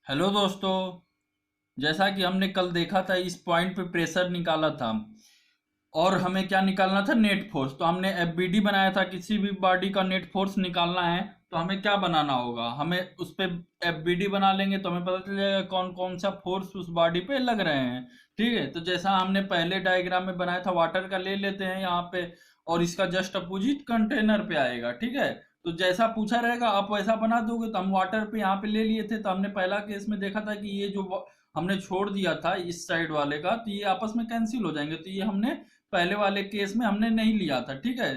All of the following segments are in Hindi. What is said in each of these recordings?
हेलो दोस्तों। जैसा कि हमने कल देखा था, इस पॉइंट पे प्रेशर निकाला था और हमें क्या निकालना था, नेट फोर्स। तो हमने एफबीडी बनाया था। किसी भी बॉडी का नेट फोर्स निकालना है तो हमें क्या बनाना होगा, हमें उस पे एफबीडी बना लेंगे तो हमें पता चल जाएगा कौन कौन सा फोर्स उस बॉडी पे लग रहे हैं। ठीक है, तो जैसा हमने पहले डायग्राम में बनाया था, वाटर का ले लेते हैं यहाँ पे, और इसका जस्ट अपोजिट कंटेनर पे आएगा। ठीक है, तो जैसा पूछा रहेगा आप वैसा बना दोगे। तो हम वाटर पे यहाँ पे ले लिए थे, तो हमने पहला केस में देखा था कि ये जो हमने छोड़ दिया था इस साइड वाले का, तो ये आपस में कैंसिल हो जाएंगे। तो ये हमने पहले वाले केस में हमने नहीं लिया था। ठीक है,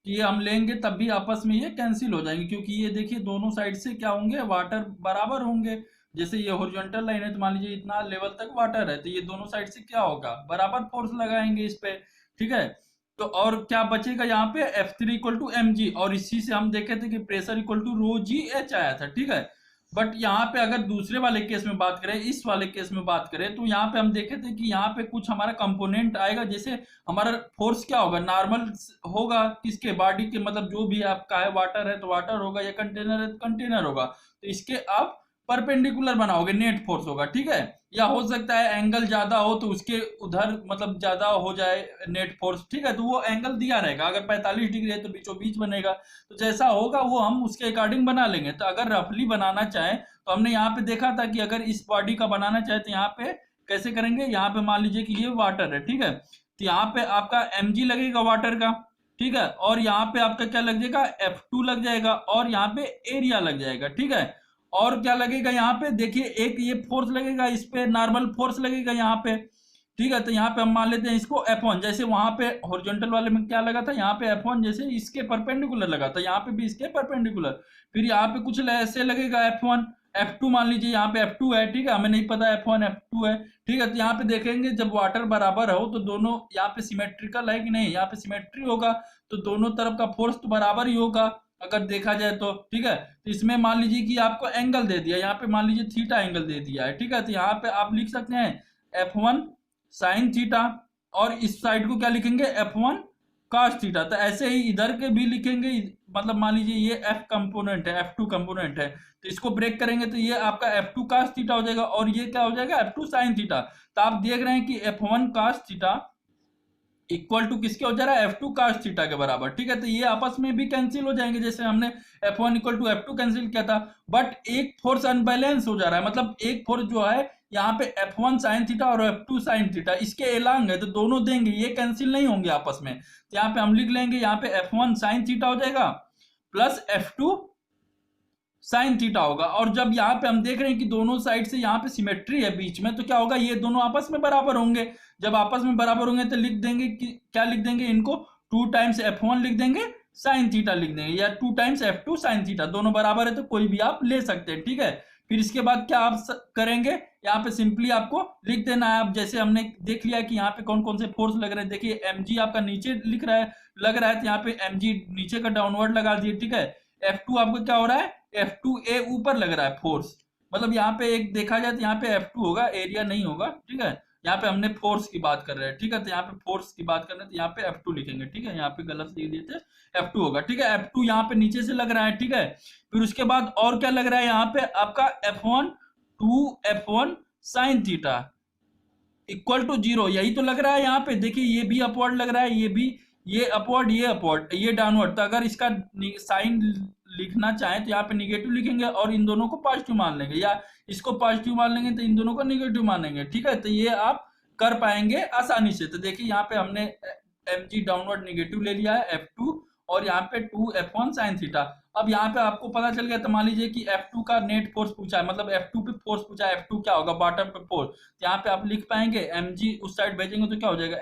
कि ये हम लेंगे तब भी आपस में ये कैंसिल हो जाएंगे, क्योंकि ये देखिए दोनों साइड से क्या होंगे, वाटर बराबर होंगे। जैसे ये हॉरिजॉन्टल लाइन है तो मान लीजिए इतना लेवल तक वाटर है, तो ये दोनों साइड से क्या होगा, बराबर फोर्स लगाएंगे इस पे। ठीक है, तो और क्या बचेगा यहाँ पे, F3 equal to M G, और इसी से हम देखे थे कि pressure equal to rho g h आया था। ठीक है, बट यहाँ पे अगर दूसरे वाले केस में बात करें, इस वाले केस में बात करें, तो यहाँ पे हम देखे थे कि यहाँ पे कुछ हमारा कंपोनेंट आएगा। जैसे हमारा फोर्स क्या होगा, नॉर्मल होगा किसके, बॉडी के, मतलब जो भी आपका है, वाटर है तो वाटर होगा, या कंटेनर है तो कंटेनर होगा। तो इसके आप परपेंडिकुलर बनाओगे, नेट फोर्स होगा। ठीक है, या हो सकता है एंगल ज्यादा हो तो उसके उधर मतलब ज्यादा हो जाए नेट फोर्स। ठीक है, तो वो एंगल दिया रहेगा, अगर 45 डिग्री है तो बीचों बीच बनेगा। तो जैसा होगा वो हम उसके अकॉर्डिंग बना लेंगे। तो अगर रफली बनाना चाहे तो हमने यहाँ पे देखा था कि अगर इस बॉडी का बनाना चाहे तो यहाँ पे कैसे करेंगे। यहाँ पे मान लीजिए कि ये वाटर है। ठीक है, तो यहाँ पे आपका mg लगेगा वाटर का। ठीक है, और यहाँ पे आपका क्या लग जाएगा, F2 लग जाएगा, और यहाँ पे एरिया लग जाएगा। ठीक है, और क्या लगेगा यहाँ पे, देखिए एक ये फोर्स लगेगा, इस पे नॉर्मल फोर्स लगेगा यहाँ पे। ठीक है, तो यहाँ पे हम मान लेते हैं इसको F1। जैसे वहां पे हॉरिजॉन्टल वाले में क्या लगा था, यहाँ पे F1 जैसे इसके परपेंडिकुलर लगा था, यहाँ पे भी इसके परपेंडिकुलर। फिर यहाँ पे कुछ ऐसे लगेगा F1, F2 मान लीजिए यहाँ पे F2 है। ठीक है, हमें नहीं पता F1 F2 है। ठीक है, तो यहाँ पे देखेंगे जब वाटर बराबर हो तो दोनों यहाँ पे सिमेट्रिकल है कि नहीं, यहाँ पे सिमेट्री होगा तो दोनों तरफ का फोर्स तो बराबर ही होगा अगर देखा जाए तो। ठीक है, तो इसमें मान लीजिए कि आपको एंगल दे दिया, यहाँ पे मान लीजिए थीटा एंगल दे दिया है। ठीक है, तो यहाँ पे आप लिख सकते हैं F1 साइन थीटा, और इस साइड को क्या लिखेंगे, F1 cos थीटा। तो ऐसे ही इधर के भी लिखेंगे, मतलब मान लीजिए ये F कंपोनेंट है, F2 कंपोनेंट है, तो इसको ब्रेक करेंगे तो ये आपका F2 cos थीटा हो जाएगा, और ये क्या हो जाएगा, F2 साइन थीटा। तो आप देख रहे हैं कि F1 cos theta equal to किसके हो जा रहा है, F2 cos थीटा के बराबर। ठीक है, तो ये आपस में भी कैंसिल हो जाएंगे, जैसे हमने F1 equal to F2 cancel किया था। बट एक फोर्स अनबैलेंस हो जा रहा है, मतलब एक फोर्स जो है यहाँ पे F1 साइन थीटा और F2 साइन थीटा इसके एलांग है, तो दोनों देंगे, ये कैंसिल नहीं होंगे आपस में। तो यहाँ पे हम लिख लेंगे, यहाँ पे F1 साइन थीटा हो जाएगा प्लस F2 साइन थीटा होगा। और जब यहाँ पे हम देख रहे हैं कि दोनों साइड से यहाँ पे सिमेट्री है बीच में, तो क्या होगा, ये दोनों आपस में बराबर होंगे। जब आपस में बराबर होंगे तो लिख देंगे कि क्या लिख देंगे इनको, 2 टाइम्स F1 लिख देंगे, साइन थीटा लिख देंगे, या 2 टाइम्स F2 साइन थीटा, दोनों बराबर है तो कोई भी आप ले सकते हैं। ठीक है, फिर इसके बाद क्या आप करेंगे, यहाँ पे सिंपली आपको लिख देना है। अब जैसे हमने देख लिया कि यहाँ पे कौन कौन से फोर्स लग रहे हैं, देखिए mg आपका नीचे लिख रहा है, लग रहा है, तो यहाँ पे mg नीचे का डाउनवर्ड लगा दिए। ठीक है, F2 आपको क्या हो रहा है, F2a ऊपर लग रहा है फोर्स, मतलब यहाँ पे एक देखा जाए तो यहाँ पे F2 होगा, एरिया नहीं होगा। ठीक है, यहाँ पे हमने फोर्स की बात कर रहे हैं। ठीक है, तो यहाँ पे फोर्स की बात कर रहे हैं तो यहाँ पे F2 लिखेंगे। ठीक है, यहाँ पे गलत लिख दिए थे, F2 होगा। ठीक है, F2 यहाँ पे नीचे से लग रहा है। ठीक है, फिर उसके बाद और क्या लग रहा है, यहाँ पे आपका F1 2F1 sine theta equal to 0, यही तो लग रहा है। यहाँ पे देखिए ये भी अपवर्ड लग रहा है, ये भी, ये अपवर्ड, ये अपवर्ड, ये डाउनवर्ड। तो अगर इसका साइन लिखना चाहें तो यहाँ पे निगेटिव लिखेंगे और इन दोनों को पॉजिटिव मान लेंगे, या इसको पॉजिटिव मान लेंगे तो इन दोनों को निगेटिव मान लेंगे। ठीक है, तो ये आप कर पाएंगे आसानी से। तो देखिए यहाँ पे हमने mg डाउनवर्ड निगेटिव ले लिया है F2, और यहाँ पे 2F1 साइन थीटा। अब यहाँ पे आपको पता चल गया, तो मान लीजिए कि F2 का नेट फोर्स पूछा है, मतलब F2 पे फोर्स पूछा है, F2 क्या होगा, बॉटम पे फोर्स। तो यहाँ पे आप लिख पाएंगे mg, उस साइड भेजेंगे तो क्या हो जाएगा,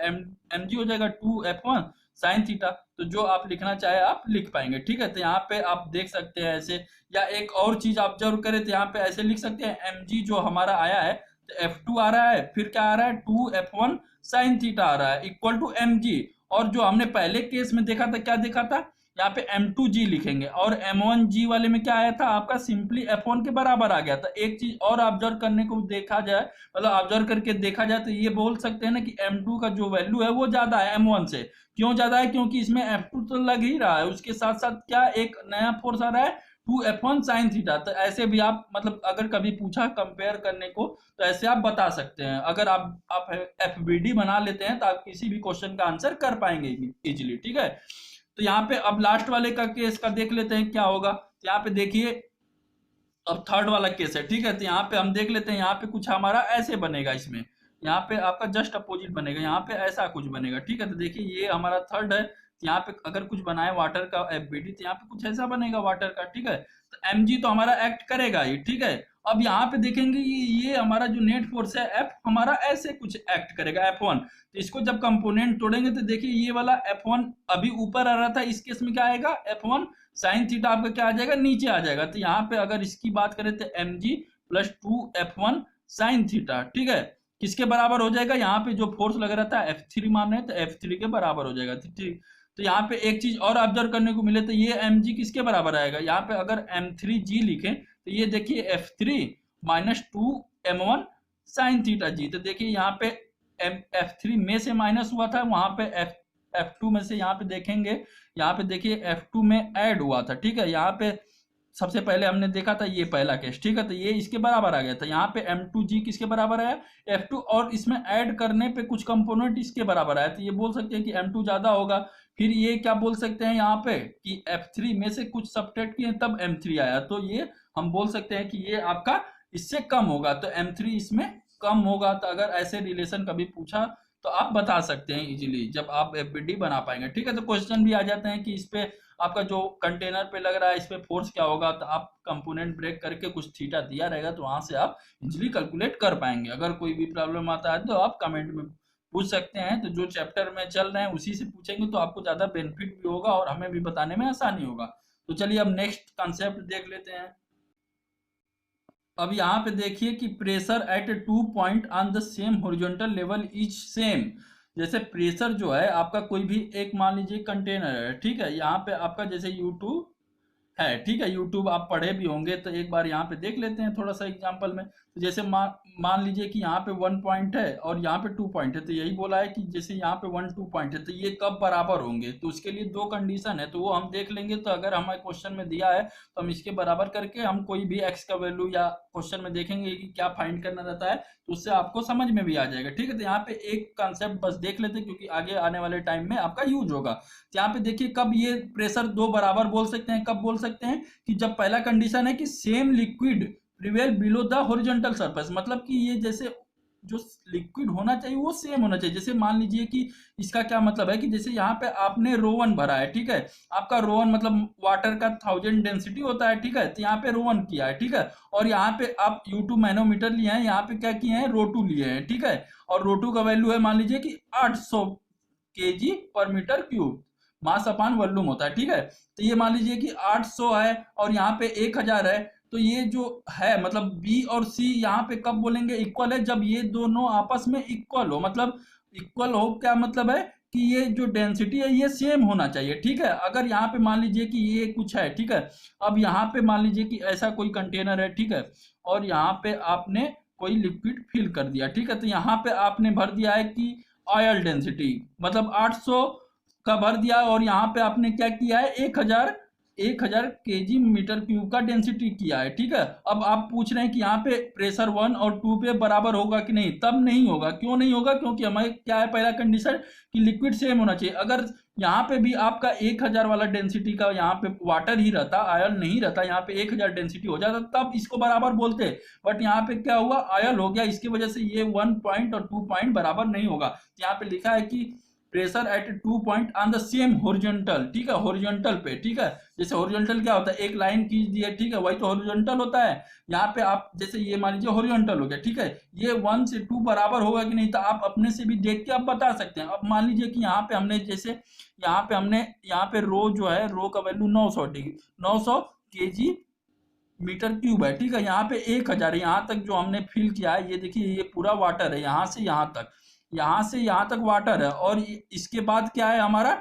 mg हो जाएगा 2F1 साइन थीटा। तो जो आप लिखना चाहे आप लिख पाएंगे। ठीक है, तो यहाँ पे आप देख सकते हैं ऐसे, या एक और चीज ऑब्जर्व करें तो यहाँ पे ऐसे लिख सकते हैं, mg जो हमारा आया है तो F2 आ रहा है, फिर क्या आ रहा है, 2F1 साइन थीटा आ रहा है इक्वल टू mg। और जो हमने पहले केस में देखा था, क्या देखा था, यहाँ पे M2G लिखेंगे, और M1G वाले में क्या आया था आपका, सिंपली F1 के बराबर आ गया था। एक चीज और ऑब्जर्व करने को देखा जाए, मतलब ऑब्जर्व करके देखा जाए, तो ये बोल सकते हैं ना कि M2 का जो वैल्यू है वो ज्यादा है M1 से। क्यों ज्यादा है, क्योंकि इसमें F2 तो लग ही रहा है, उसके साथ साथ क्या एक नया फोर्स आ रहा है 2f1 साइन थीटा। तो ऐसे भी आप मतलब अगर कभी पूछा कंपेयर करने को तो ऐसे आप बता सकते हैं। अगर आप एफबीडी बना लेते हैं तो आप किसी भी क्वेश्चन का आंसर कर पाएंगे इजीली, ठीक है। तो यहाँ पे अब लास्ट वाले का केस का देख लेते हैं क्या होगा। तो यहाँ पे देखिए अब थर्ड वाला केस है, ठीक है। तो यहाँ पे हम देख लेते हैं, यहाँ पे कुछ हमारा ऐसे बनेगा, इसमें यहाँ पे आपका जस्ट अपोजिट बनेगा, यहाँ पे ऐसा कुछ बनेगा, ठीक है। तो देखिए ये हमारा थर्ड है। तो यहाँ पे अगर कुछ बनाए वाटर का एफबीडी तो यहाँ पे कुछ ऐसा बनेगा वाटर का, ठीक है। तो एमजी तो हमारा एक्ट करेगा ही, ठीक है। अब यहाँ पे देखेंगे ये हमारा जो नेट फोर्स है एफ हमारा ऐसे कुछ एक्ट करेगा F1। तो इसको जब कंपोनेंट तोड़ेंगे तो देखिए ये वाला F1 अभी ऊपर आ रहा था, इस केस में क्या आएगा F1 साइन थीटा आपका क्या आ जाएगा, नीचे आ जाएगा। तो यहाँ पे अगर इसकी बात करें तो mg plus 2f1 sine theta, ठीक है, किसके बराबर हो जाएगा, यहाँ पे जो फोर्स लग रहा था F3 मान रहे हैं तो F3 के बराबर हो जाएगा, ठीक। तो यहाँ पे एक चीज और ऑब्जर्व करने को मिले तो ये mg किसके बराबर आएगा, यहाँ पे अगर m3g लिखें तो ये देखिए F3 minus 2m1 sine theta जी। तो देखिए यहाँ पे F3 में से माइनस हुआ था, वहां पे F2 में से यहाँ पे देखेंगे, यहाँ पे देखिए F2 में ऐड हुआ था, ठीक है। यहाँ पे सबसे पहले हमने देखा था ये पहला केस, ठीक है। तो ये इसके बराबर आ गया था, यहाँ पे m2g किसके बराबर है F2, और इसमें ऐड करने पे कुछ कंपोनेंट इसके बराबर आया। तो ये बोल सकते हैं कि m2 ज्यादा होगा। फिर ये क्या बोल सकते हैं यहाँ पे कि F3 में से कुछ सब्ट्रैक्ट किए तब m3 आया, तो ये हम बोल सकते हैं कि ये आपका इससे कम होगा, तो m3 इसमें कम होगा। तो अगर ऐसे रिलेशन कभी पूछा तो आप बता सकते हैं इजीली जब आप एफबीडी बना पाएंगे, ठीक है। तो क्वेश्चन भी आ जाते हैं कि इस पे आपका जो कंटेनर पे लग रहा है इस पे फोर्स क्या होगा, तो आप कंपोनेंट ब्रेक करके कुछ थीटा दिया रहेगा तो वहां से आप इजीली कैलकुलेट कर पाएंगे। अगर कोई भी प्रॉब्लम आता है तो आप कमेंट में पूछ सकते हैं। तो जो चैप्टर में चल रहे हैं उसी से पूछेंगे तो आपको ज्यादा बेनिफिट भी होगा और हमें भी बताने में आसानी होगा। तो चलिए अब नेक्स्ट कॉन्सेप्ट देख लेते हैं। अब यहाँ पे देखिए कि pressure at 2 point on the same horizontal level is same. जैसे प्रेशर जो है आपका कोई भी एक मान लीजिए कंटेनर है, ठीक है। यहाँ पे आपका जैसे U2 है, ठीक है। यूट्यूब आप पढ़े भी होंगे तो एक बार यहाँ पे देख लेते हैं थोड़ा सा एग्जांपल में। तो जैसे मान लीजिए कि यहाँ पे 1 पॉइंट है और यहाँ पे 2 पॉइंट है, तो यही बोला है कि जैसे यहाँ पे 1 2 पॉइंट है तो ये कब बराबर होंगे, तो उसके लिए दो कंडीशन है, तो वो हम देख लेंगे। तो अगर हमारे क्वेश्चन में दिया है तो हम इसके बराबर करके हम कोई भी एक्स का वैल्यू या क्वेश्चन में देखेंगे कि क्या फाइंड करना रहता है, तो उससे आपको समझ में भी आ जाएगा, ठीक है। तो यहाँ पे एक कंसेप्ट बस देख लेते हैं क्योंकि आगे आने वाले टाइम में आपका यूज होगा। तो यहाँ पे देखिए कब ये प्रेशर दो बराबर बोल सकते हैं, कब बोल सकते हैं कि जब पहला कंडीशन है कि same liquid prevail below the horizontal surface, मतलब कि ये जैसे जो लिक्विड होना चाहिए वो सेम होना चाहिए। जैसे मान लीजिए कि इसका क्या मतलब है कि जैसे यहाँ पे आपने ρ1 भरा है, ठीक है। आपका ρ1 मतलब वाटर का 1000 डेंसिटी होता है, ठीक है। तो यहाँ पे ρ1 किया है, ठीक है। और यहाँ पे आप U2 मैनोमीटर लिए हैं, यहाँ पे क्या किए हैं ρ2 लिए हैं, ठीक है। और ρ2 का वैल्यू है मान लीजिए कि 800 kg पर मीटर क्यूब, मास अपान वॉल्यूम होता है, ठीक है। तो ये मान लीजिए कि 800 है और यहाँ पे 1000 है, तो ये जो है मतलब बी और सी यहाँ पे कब बोलेंगे इक्वल है, जब ये दोनों आपस में इक्वल हो। मतलब इक्वल हो क्या मतलब है कि ये जो डेंसिटी है ये सेम होना चाहिए, ठीक है। अगर यहाँ पे मान लीजिए कि ये कुछ है, ठीक है। अब यहाँ पे मान लीजिए कि ऐसा कोई कंटेनर है, ठीक है, और यहाँ पे आपने कोई लिक्विड फिल कर दिया, ठीक है। तो यहाँ पे आपने भर दिया है कि ऑयल डेंसिटी मतलब 800 का भर दिया और यहाँ पे आपने क्या किया है 1000 केजी मीटर क्यूब का डेंसिटी किया है, ठीक है। अब आप पूछ रहे हैं कि यहाँ पे प्रेशर 1 और 2 पे बराबर होगा कि नहीं, तब नहीं होगा। क्यों नहीं होगा, क्योंकि हमारे क्या है पहला कंडीशन कि लिक्विड सेम होना चाहिए। अगर यहाँ पे भी आपका 1000 वाला डेंसिटी का यहाँ पे वाटर ही रहता, आयल नहीं रहता, यहाँ पे 1000 डेंसिटी हो जाता तब इसको बराबर बोलते। बट यहाँ पे क्या हुआ, आयल हो गया, इसकी वजह से ये 1 पॉइंट और 2 पॉइंट बराबर नहीं होगा। यहाँ पे लिखा है कि pressure at 2 point on the same horizontal, ठीक है, हॉरिजॉन्टल पे, ठीक है। जैसे हॉरिजॉन्टल क्या होता है, एक लाइन खींच दी है, ठीक है, वही तो हॉरिजॉन्टल होता है। यहाँ पे आप जैसे ये मान लीजिए हॉरिजॉन्टल हो गया, ठीक है। ये 1 से 2 बराबर होगा कि नहीं, तो आप अपने से भी देख के आप बता सकते हैं। अब मान लीजिए कि यहाँ पे हमने जैसे यहाँ पे रो जो है, रो का वैल्यू 900 केजी मीटर क्यूब है, ठीक है। यहाँ पे 1000 यहाँ तक जो हमने फिल किया है, ये देखिए ये पूरा वाटर है, यहाँ से यहाँ तक वाटर है। और इसके बाद क्या है हमारा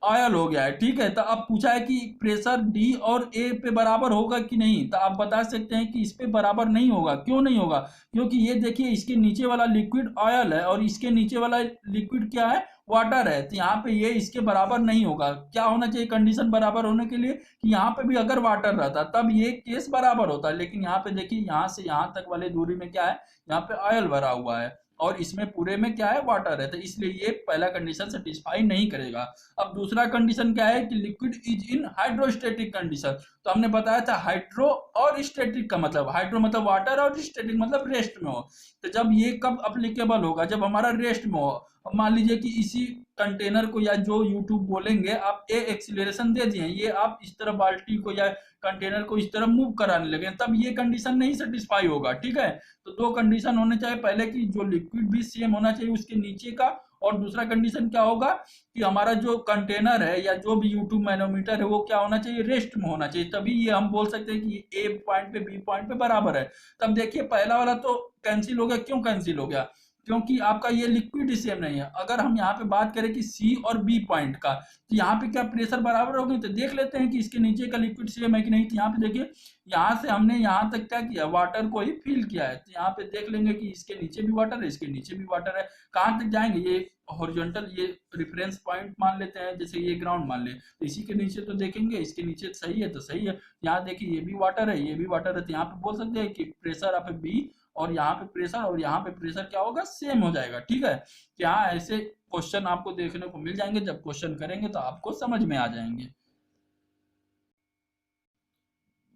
ऑयल हो गया है, ठीक है। तो अब पूछा है कि प्रेशर डी और ए पे बराबर होगा कि नहीं, तो आप बता सकते हैं कि इस पे बराबर नहीं होगा। क्यों नहीं होगा? क्योंकि ये देखिए इसके नीचे वाला लिक्विड ऑयल है और इसके नीचे वाला लिक्विड क्या है, वाटर है। तो यहाँ पे ये इसके बराबर नहीं होगा। क्या होना चाहिए कंडीशन बराबर होने के लिए, कि यहाँ पे भी अगर वाटर रहता तब ये केस बराबर होता, लेकिन यहाँ पे देखिए यहाँ से यहाँ तक वाले दूरी में क्या है, यहाँ पे ऑयल भरा हुआ है और इसमें पूरे में क्या है, वाटर है। तो इसलिए ये पहला कंडीशन सेटिस्फाई नहीं करेगा। अब दूसरा कंडीशन क्या है कि liquid is in hydrostatic condition. तो हमने बताया था हाइड्रो और स्टेटिक का मतलब, हाइड्रो मतलब वाटर और स्टेटिक मतलब रेस्ट में हो। तो जब ये कब अप्लीकेबल होगा, जब हमारा रेस्ट में हो। अब मान लीजिए कि इसी कंटेनर को या जो यूट्यूब बोलेंगे आप ए एक्सीलरेशन दे दिए, ये आप इस तरह बाल्टी को या कंटेनर को इस तरह मूव कराने लगे, तब ये कंडीशन नहीं सेटिस्फाई होगा, ठीक है। तो दो कंडीशन होने चाहिए, पहले कि जो लिक्विड भी सेम होना चाहिए उसके नीचे का, और दूसरा कंडीशन क्या होगा कि हमारा जो कंटेनर है या जो भी यूट्यूब मैनोमीटर है वो क्या होना चाहिए, रेस्ट में होना चाहिए। तभी ये हम बोल सकते हैं कि ए पॉइंट पे बी पॉइंट पे बराबर है। तब देखिए पहला वाला तो कैंसिल हो गया। क्यों कैंसिल हो गया? क्योंकि आपका ये लिक्विड सेम नहीं है। अगर हम यहाँ पे बात करें कि सी और बी पॉइंट का, तो यहाँ पे क्या प्रेशर बराबर हो गए, तो देख लेते हैं कि इसके नीचे का लिक्विड सेम है कि नहीं। तो यहाँ पे देखिए यहाँ से हमने यहाँ तक क्या किया, वाटर को ही फिल किया है। तो यहाँ पे देख लेंगे कि इसके नीचे भी वाटर है, इसके नीचे भी वाटर है। कहाँ तक जाएंगे, ये हॉरिजॉन्टल, ये रिफरेंस पॉइंट मान लेते हैं, जैसे ये ग्राउंड मान ले, तो इसी के नीचे तो देखेंगे, इसके नीचे सही है तो सही है। यहाँ देखिए ये भी वाटर है, ये भी वाटर है। तो यहाँ पे बोल सकते हैं कि प्रेशर आप बी और यहाँ पे प्रेशर और यहाँ पे प्रेशर क्या होगा, सेम हो जाएगा, ठीक है। क्या ऐसे क्वेश्चन आपको देखने को मिल जाएंगे, जब क्वेश्चन करेंगे तो आपको समझ में आ जाएंगे।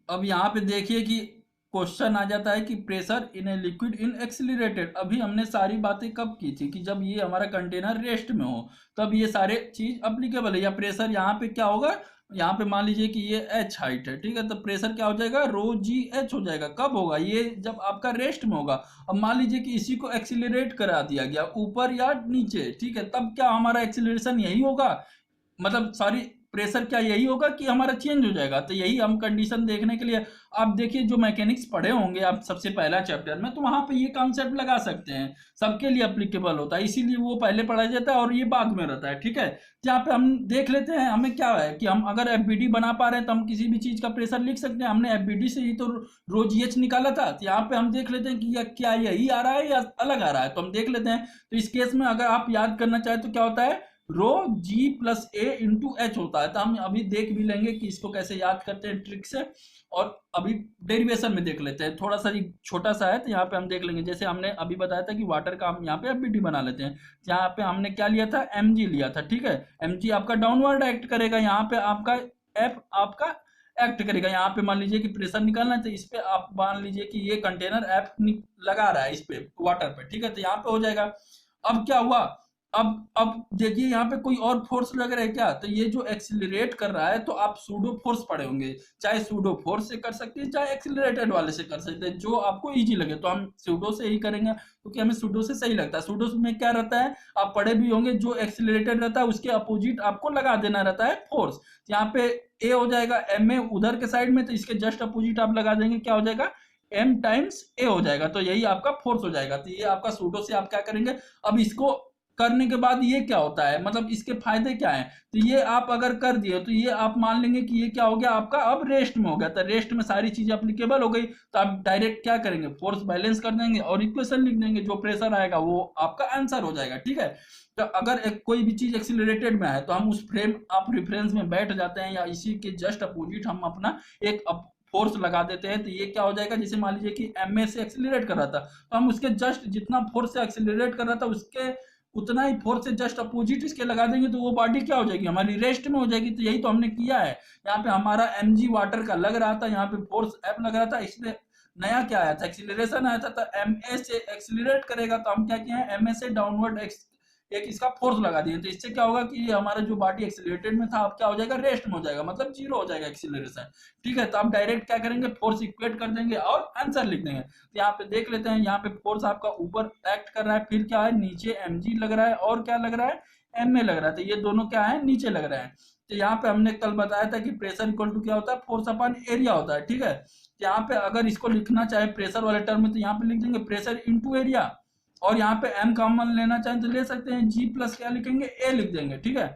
अब यहाँ पे देखिए कि क्वेश्चन आ जाता है कि pressure in a liquid in accelerated. अभी हमने सारी बातें कब की थी, कि जब ये हमारा कंटेनर रेस्ट में हो तब ये सारे चीज अप्लीकेबल है। या प्रेशर यहाँ पे क्या होगा, यहाँ पे मान लीजिए कि ये एच हाइट है, ठीक है, तो प्रेशर क्या हो जाएगा, रो जी एच हो जाएगा। कब होगा ये, जब आपका रेस्ट में होगा। अब मान लीजिए कि इसी को एक्सिलरेट करा दिया गया ऊपर या नीचे, ठीक है, तब क्या हमारा एक्सिलरेशन यही होगा, मतलब सॉरी प्रेशर क्या यही होगा कि हमारा चेंज हो जाएगा। तो यही हम कंडीशन देखने के लिए, आप देखिए जो मैकेनिक्स पढ़े होंगे आप सबसे पहला चैप्टर में, तो वहां पे ये कॉन्सेप्ट लगा सकते हैं, सबके लिए अप्लीकेबल होता है, इसीलिए वो पहले पढ़ाया जाता है और ये बाद में रहता है, ठीक है। यहाँ पे हम देख लेते हैं हमें क्या है कि हम अगर एफबीडी बना पा रहे हैं तो हम किसी भी चीज का प्रेशर लिख सकते हैं। हमने एफबीडी से ही तो रो जीएच निकाला था। तो यहाँ पे हम देख लेते हैं कि क्या यही आ रहा है या अलग आ रहा है, तो हम देख लेते हैं। तो इस केस में अगर आप याद करना चाहें तो क्या होता है, रो जी प्लस ए इंटू एच होता है। तो हम अभी देख भी लेंगे कि इसको कैसे याद करते हैं ट्रिक से, और अभी डेरिवेशन में देख लेते हैं। थोड़ा सा छोटा सा है तो यहाँ पे हम देख लेंगे। जैसे हमने अभी बताया था कि वाटर का हम यहाँ पे एफबीडी बना लेते हैं। यहाँ पे हमने क्या लिया था, एमजी लिया था, ठीक है। एमजी आपका डाउनवर्ड एक्ट करेगा, यहाँ पे आपका एफ आपका एक्ट करेगा। यहाँ पे मान लीजिए कि प्रेशर निकालना है तो इस पे आप मान लीजिए कि ये कंटेनर एफ लगा रहा है इस पे वाटर पे, ठीक है, तो यहाँ पे हो जाएगा। अब क्या हुआ, अब देखिए यहाँ पे कोई और फोर्स लग रहा है क्या, तो ये जो एक्सिलरेट कर रहा है, तो आप सूडो फोर्स पढ़े होंगे, चाहे सूडो फोर्स से कर सकते हैं चाहे एक्सिलरेटेड वाले से कर सकते हैं, जो आपको इजी लगे। तो हम सूडो से ही करेंगे क्योंकि हमें सूडो से सही लगता है। सूडो में क्या रहता है, आप पढ़े भी होंगे, जो एक्सिलरेटेड रहता है उसके अपोजिट आपको लगा देना रहता है फोर्स। यहाँ पे ए हो जाएगा एम ए उधर के साइड में, तो इसके जस्ट अपोजिट आप लगा देंगे, क्या हो जाएगा, एम टाइम्स ए हो जाएगा। तो यही आपका फोर्स हो जाएगा। तो ये आपका सूडो से आप क्या करेंगे, अब इसको करने के बाद ये क्या होता है, मतलब इसके फायदे क्या हैं, तो ये आप अगर कर दिए तो ये आप मान लेंगे कि ये क्या हो गया आपका, अब रेस्ट में हो गया। तो रेस्ट में सारी चीजें अप्लीकेबल हो गई, तो आप डायरेक्ट क्या करेंगे, फोर्स बैलेंस कर देंगे और इक्वेशन लिख देंगे, जो प्रेशर आएगा वो आपका आंसर हो जाएगा, ठीक है। तो अगर कोई भी चीज एक्सिलरेटेड में है तो हम उस फ्रेम आप रेफरेंस में बैठ जाते हैं, या इसी के जस्ट अपोजिट हम अपना एक फोर्स लगा देते हैं। तो ये क्या हो जाएगा, जैसे मान लीजिए कि एम ए से एक्सिलरेट कर रहा था, तो हम उसके जस्ट जितना फोर्स से एक्सिलरेट कर रहा था उसके उतना ही फोर्स से जस्ट अपोजिट इसके लगा देंगे, तो वो बॉडी क्या हो जाएगी, हमारी रेस्ट में हो जाएगी। तो यही तो हमने किया है। यहाँ पे हमारा mg वाटर का लग रहा था, यहाँ पे फोर्स f लग रहा था, इसमें नया क्या आया था, एक्सिलरेशन आया था। तो ma से एक्सिलरेट करेगा, तो हम क्या किए हैं, ma से डाउनवर्ड एक इसका फोर्स लगा दिए। तो इससे क्या होगा कि ये हमारा जो बॉडी एक्सिलरेटेड में था अब क्या हो जाएगा, रेस्ट में हो जाएगा, मतलब जीरो हो जाएगा एक्सिलरेशन, ठीक है। तो आप डायरेक्ट क्या करेंगे, फोर्स इक्वेट कर देंगे और आंसर लिख देंगे। तो यहाँ पे देख लेते हैं, यहाँ पे फोर्स आपका ऊपर एक्ट कर रहा है, फिर क्या है, नीचे mg लग रहा है और क्या लग रहा है, ma लग रहा है। तो ये दोनों क्या है, नीचे लग रहा है। तो यहाँ पे हमने कल बताया था कि प्रेशर इक्वल टू क्या होता है, फोर्स अपॉन एरिया होता है, ठीक है। तो यहाँ पे अगर इसको लिखना चाहे प्रेशर वाले टर्म में, तो यहाँ पे लिख देंगे प्रेशर इंटू एरिया, और यहाँ पे m कॉमन लेना चाहें तो ले सकते हैं, g प्लस क्या लिखेंगे, a लिख देंगे, ठीक है।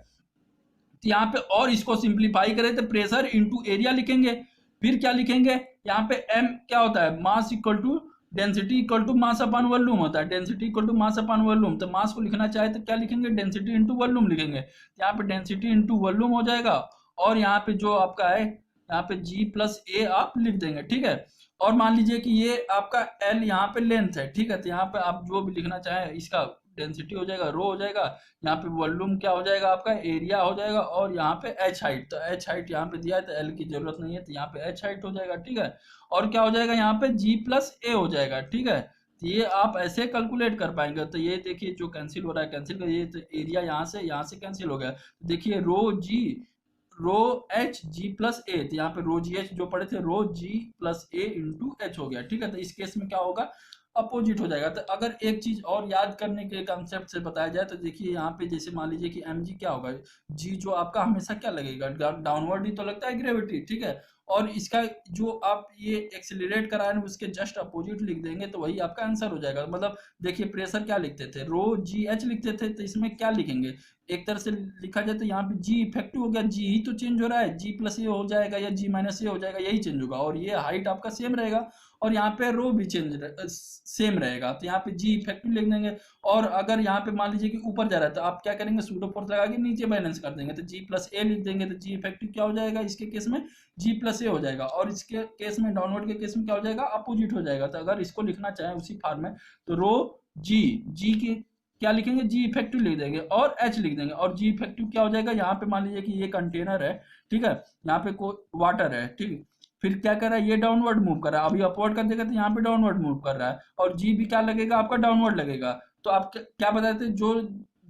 तो यहाँ पे और इसको सिंप्लीफाई करें तो प्रेशर इंटू एरिया लिखेंगे। फिर क्या लिखेंगे, यहाँ पे एम क्या होता है, mass equal to density equal to mass upon volume होता है। Density equal to mass upon volume, तो मास को लिखना चाहे तो क्या लिखेंगे, डेंसिटी इंटू वॉल्यूम लिखेंगे। यहाँ पे डेंसिटी इंटू वॉल्यूम हो जाएगा, और यहाँ पे जो आपका है यहाँ पे जी प्लस ए आप लिख देंगे, ठीक है। और मान लीजिए कि ये आपका एल यहाँ पे लेंथ है, ठीक है, तो यहाँ पे आप जो भी लिखना चाहें, इसका डेंसिटी हो जाएगा, रो हो जाएगा, यहाँ पे वॉल्यूम क्या हो जाएगा आपका, एरिया हो जाएगा, और यहाँ पे एच हाइट, तो एच हाइट यहाँ पे दिया है तो एल की जरूरत नहीं है, तो यहाँ पे एच हाइट हो जाएगा, ठीक है। और क्या हो जाएगा यहाँ पे जी प्लस ए हो जाएगा, ठीक है। तो ये आप ऐसे कैलकुलेट कर पाएंगे। तो ये देखिए जो कैंसिल हो रहा है कैंसिल कर, ये तो एरिया यहाँ से कैंसिल हो गया। तो देखिए रो एच जी प्लस ए, तो यहाँ पे रो जी एच जो पढ़े थे, रो जी प्लस ए इंटू एच हो गया, ठीक है। तो इस केस में क्या होगा, अपोजिट हो जाएगा। तो अगर एक चीज और याद करने के कंसेप्ट से बताया जाए तो देखिए यहाँ पे जैसे मान लीजिए कि एम जी क्या होगा, जी जो आपका हमेशा क्या लगेगा, डाउनवर्ड ही तो लगता है ग्रेविटी, ठीक है। और इसका जो आप ये एक्सेलरेट करा रहे हैं उसके जस्ट अपोजिट लिख देंगे तो वही आपका आंसर हो जाएगा। मतलब देखिए प्रेशर क्या लिखते थे, रो जी एच लिखते थे, तो इसमें क्या लिखेंगे, एक तरह से लिखा जाए तो यहाँ पे जी इफेक्टिव हो गया, जी ही तो चेंज हो रहा है, जी प्लस ए हो जाएगा या जी माइनस ए हो जाएगा, यही चेंज होगा, और ये हाइट आपका सेम रहेगा, और यहाँ पे रो भी सेम रहेगा, तो यहाँ पे जी इफेक्टिव लिख देंगे। और अगर यहाँ पे मान लीजिए कि ऊपर जा रहा है तो आप क्या करेंगे, सूडो फोर्स लगा के नीचे बैलेंस कर देंगे, तो जी प्लस ए लिख देंगे, तो जी इफेक्टिव क्या हो जाएगा इसके केस में, जी प्लस ए हो जाएगा, और इसके केस में डाउनवर्ड के केस में क्या हो जाएगा, अपोजिट हो जाएगा। तो अगर इसको लिखना चाहें उसी फॉर्म में तो रो जी की क्या लिखेंगे, जी इफेक्टिव लिख देंगे और एच लिख देंगे, और जी इफेक्टिव क्या हो जाएगा, यहाँ पे मान लीजिए कि ये कंटेनर है, ठीक है, यहाँ पे कोई वाटर है, ठीक है, फिर क्या कर रहा है, ये डाउनवर्ड मूव कर रहा है, अभी अपवर्ड कर देगा तो यहाँ पे डाउनवर्ड मूव कर रहा है, और जी भी क्या लगेगा आपका, डाउनवर्ड लगेगा। तो आप क्या बताते, जो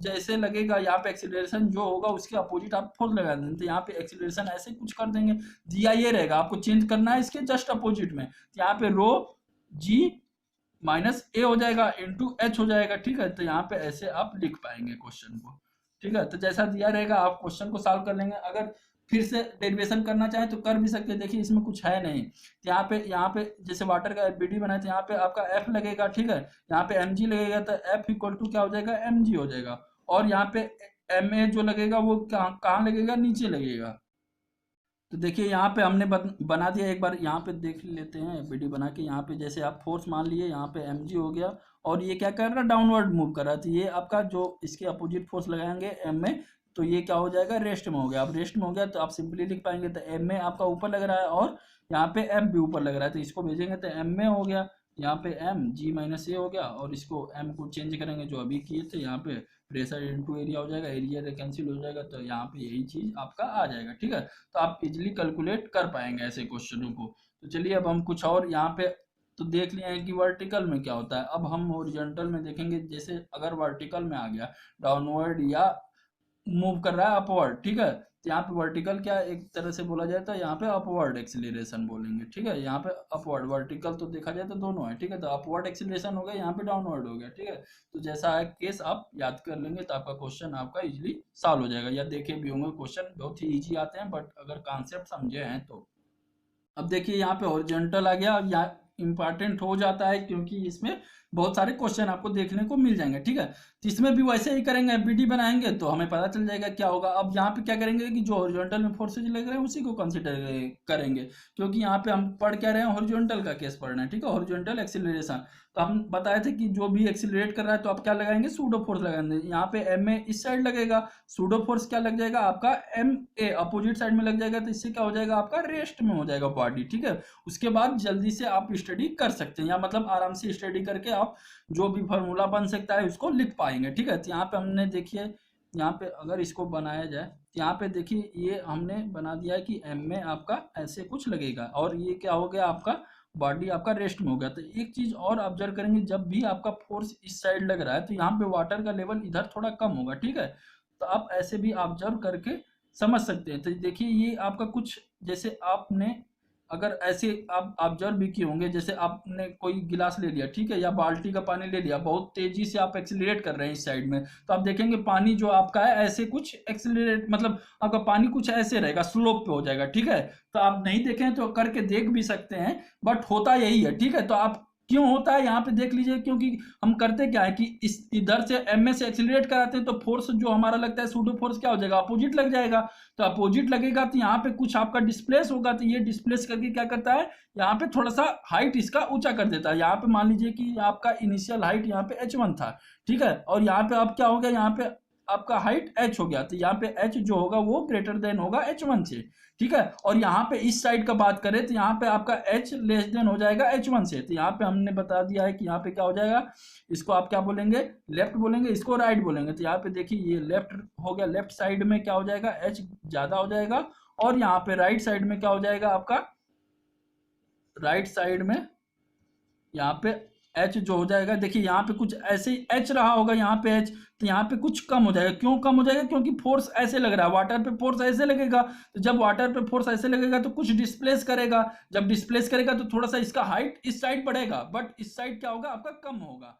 जैसे लगेगा यहाँ पे एक्सीलरेशन जो होगा उसके अपोजिट आप फोर्स लगा देंगे, तो यहाँ पे एक्सीलरेशन ऐसे कुछ कर देंगे, दिया ये रहेगा, आपको चेंज करना है इसके जस्ट अपोजिट में, तो यहाँ पे रो जी माइनस ए हो जाएगा इंटू एच हो जाएगा, ठीक है। तो यहाँ पे ऐसे आप लिख पाएंगे क्वेश्चन को, ठीक है। तो जैसा दिया रहेगा आप क्वेश्चन को सॉल्व कर लेंगे। अगर फिर से डेरिवेशन करना चाहें तो कर भी सकते हैं, देखिए इसमें कुछ है नहीं, यहाँ पे जैसे वाटर का एफबीडी बनाए तो यहाँ पे आपका एफ लगेगा, ठीक है, यहाँ पे एम जी लगेगा, तो एफ इक्वल टू क्या हो जाएगा, एम जी हो जाएगा, और यहाँ पे एम ए जो लगेगा वो कहाँ लगेगा, नीचे लगेगा। तो देखिए यहाँ पे हमने बना दिया, एक बार यहाँ पे देख लेते हैं वीडियो बना के। यहाँ पे जैसे आप फोर्स मान लिए, यहाँ पे एम जी हो गया, और ये क्या कर रहा है, डाउनवर्ड मूव कर रहा है, तो ये आपका जो इसके अपोजिट फोर्स लगाएंगे एम में, तो ये क्या हो जाएगा, रेस्ट में हो गया। अब रेस्ट में हो गया तो आप सिंपली लिख पाएंगे, तो एम में आपका ऊपर लग रहा है और यहाँ पे एम भी ऊपर लग रहा है, तो इसको भेजेंगे तो एम में हो गया, यहाँ पे एम जी माइनस ए हो गया, और इसको एम को चेंज करेंगे जो अभी किए थे, यहाँ पे प्रेशर इनटू एरिया हो जाएगा, एरिया कैंसिल हो जाएगा, तो यहाँ पे यही चीज आपका आ जाएगा, ठीक है। तो आप इजिली कैलकुलेट कर पाएंगे ऐसे क्वेश्चनों को। तो चलिए अब हम कुछ और यहाँ पे तो देख लिया है कि वर्टिकल में क्या होता है, अब हम हॉरिजॉन्टल में देखेंगे। जैसे अगर वर्टिकल में आ गया, डाउनवर्ड या मूव कर रहा है अपवर्ड, ठीक है, तो यहाँ पे वर्टिकल क्या एक तरह से बोला जाए तो यहाँ पे अपवर्ड एक्सीलरेशन बोलेंगे, ठीक है। यहाँ पे अपवर्ड, वर्टिकल तो देखा जाए तो दोनों है, ठीक है, तो अपवर्ड एक्सीलरेशन हो गया, यहाँ पे डाउनवर्ड हो गया, ठीक है। तो जैसा है केस आप याद कर लेंगे तो आपका क्वेश्चन आपका इजिली सॉल्व हो जाएगा, या देखे भी होंगे क्वेश्चन बहुत ही ईजी आते हैं, बट अगर कॉन्सेप्ट समझे हैं तो। अब देखिए यहाँ पे हॉरिजॉन्टल आ गया, अब यहाँ इंपॉर्टेंट हो जाता है क्योंकि इसमें बहुत सारे क्वेश्चन आपको देखने को मिल जाएंगे, ठीक है। तो इसमें भी वैसे ही करेंगे, एफबीडी बनाएंगे तो हमें पता चल जाएगा क्या होगा। अब यहाँ पे क्या करेंगे कि जो हॉरिजॉन्टल में फोर्सेज लग रहे हैं उसी को कंसिडर करेंगे, क्योंकि यहाँ पे हम पढ़ क्या रहे हैं, हॉरिजॉन्टल का केस पढ़ रहे हैं, ठीक है, हॉरिजॉन्टल एक्सीलरेशन। तो हम बताए थे कि जो भी एक्सीलरेट कर रहा है तो आप क्या लगाएंगे, सूडो फोर्स लगाएंगे। यहाँ पे एम ए इस साइड लगेगा, सूडो फोर्स क्या लग जाएगा आपका, एम ए अपोजिट साइड में लग जाएगा, तो इससे क्या हो जाएगा आपका, रेस्ट में हो जाएगा बॉडी, ठीक है। उसके बाद जल्दी से आप स्टडी कर सकते हैं, या मतलब आराम से स्टडी करके आप जो भी फार्मूला बन सकता है उसको लिख पाएंगे, ठीक है। तो यहाँ पे हमने देखिए, यहाँ पे अगर इसको बनाया जाए तो यहाँ पे देखिए ये हमने बना दिया है कि एम में आपका ऐसे कुछ लगेगा, और ये क्या हो गया आपका, बॉडी आपका रेस्ट में हो गया। तो एक चीज और ऑब्जर्व करेंगे, जब भी आपका फोर्स इस साइड लग रहा है तो यहाँ पे वाटर का लेवल इधर थोड़ा कम होगा, ठीक है। तो आप ऐसे भी ऑब्जर्व करके समझ सकते हैं। तो देखिए ये आपका कुछ, जैसे आपने अगर ऐसे आप ऑब्जर्व भी किए होंगे, जैसे आपने कोई गिलास ले लिया, ठीक है, या बाल्टी का पानी ले लिया, बहुत तेजी से आप एक्सीलरेट कर रहे हैं इस साइड में, तो आप देखेंगे पानी जो आपका है ऐसे कुछ एक्सीलरेट, मतलब आपका पानी कुछ ऐसे रहेगा, स्लोप पे हो जाएगा, ठीक है। तो आप नहीं देखें तो करके देख भी सकते हैं, बट होता यही है, ठीक है। तो आप क्यों होता है यहाँ पे देख लीजिए, क्योंकि हम करते क्या है कि इस इधर से एम से एक्सिलरेट कराते हैं, तो फोर्स जो हमारा लगता है सूडो फोर्स क्या हो जाएगा, अपोजिट लग जाएगा। तो अपोजिट लगेगा तो यहाँ पे कुछ आपका डिस्प्लेस होगा, तो ये डिस्प्लेस करके क्या करता है, यहाँ पे थोड़ा सा हाइट इसका ऊंचा कर देता है। यहाँ पे मान लीजिए कि आपका इनिशियल हाइट यहाँ पे h1 था, ठीक है, और यहाँ पे अब क्या हो गया, यहाँ पे आपका हाइट h हो गया, तो यहाँ पे h जो होगा वो ग्रेटर देन होगा h1 से, ठीक है। और यहाँ पे इस साइड का बात करें तो यहाँ पे आपका h लेस देन हो जाएगा h1 से, तो यहाँ पे हमने बता दिया है कि यहाँ पे क्या हो जाएगा, इसको आप क्या बोलेंगे, लेफ्ट बोलेंगे, इसको राइट बोलेंगे। तो यहाँ पे देखिए ये लेफ्ट हो गया, लेफ्ट साइड में क्या हो जाएगा, h ज्यादा हो जाएगा, और यहाँ पे राइट साइड में क्या हो जाएगा आपका, राइट साइड में यहाँ पे h जो हो जाएगा, देखिए यहाँ पे कुछ ऐसे ही h रहा होगा यहाँ पे h, तो यहाँ पे कुछ कम हो जाएगा। क्यों कम हो जाएगा, क्योंकि फोर्स ऐसे लग रहा है, वाटर पे फोर्स ऐसे लगेगा, तो जब वाटर पे फोर्स ऐसे लगेगा तो कुछ डिस्प्लेस करेगा, जब डिस्प्लेस करेगा तो थोड़ा सा इसका हाइट इस साइड बढ़ेगा, बट इस साइड क्या होगा आपका कम होगा।